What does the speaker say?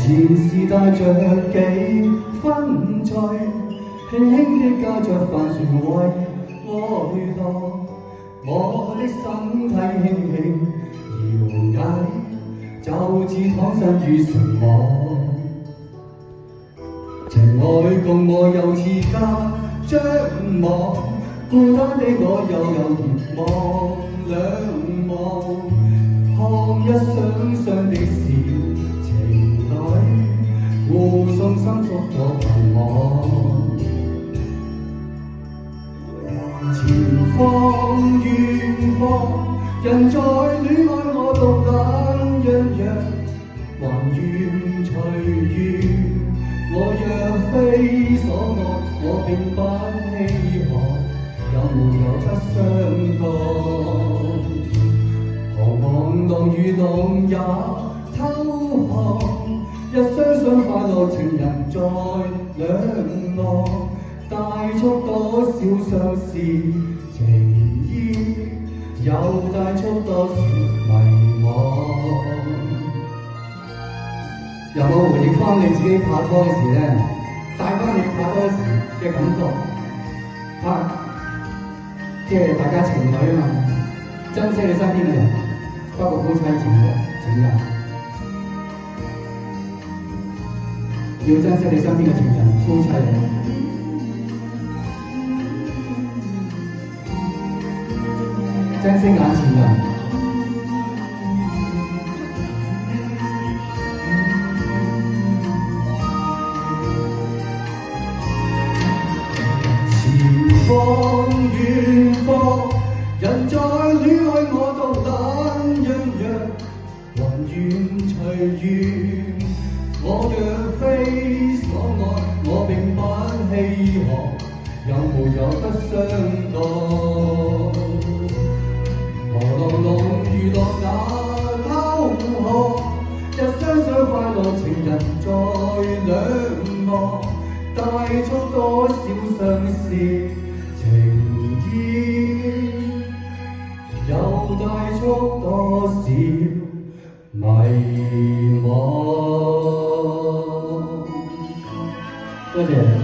前是帶着幾分醉，輕輕的駕着帆船為我蕩，我的身體輕輕搖曳，就似躺身於城網。情愛共我又似家張網，孤單的我又有熱望兩望，看一雙雙的小情侶，互送心足多盼望。前方遠方，人在戀愛我獨懶洋洋，還願隨緣。我若非所愛，我並不稀罕，有沒有不相干？何望浪與浪也偷看，一雙雙快樂情人在兩岸，帶出多少相思情意，又帶出多少迷惘。有冇回憶翻你自己拍拖嘅時咧？帶翻你拍拖時嘅感覺，即係大家情侶啊嘛，珍惜你身邊嘅人，包括夫妻情人，要珍惜你身邊嘅情人、夫妻。珍惜眼前人。前方遠方，人在戀愛我獨懶洋洋，還願隨緣。我若非所愛，我並不稀罕，有沒有不相干？何浪浪與浪也偷看，一雙雙快樂情人在兩岸，帶出多少相思情意，又帶出多少迷惘。多謝。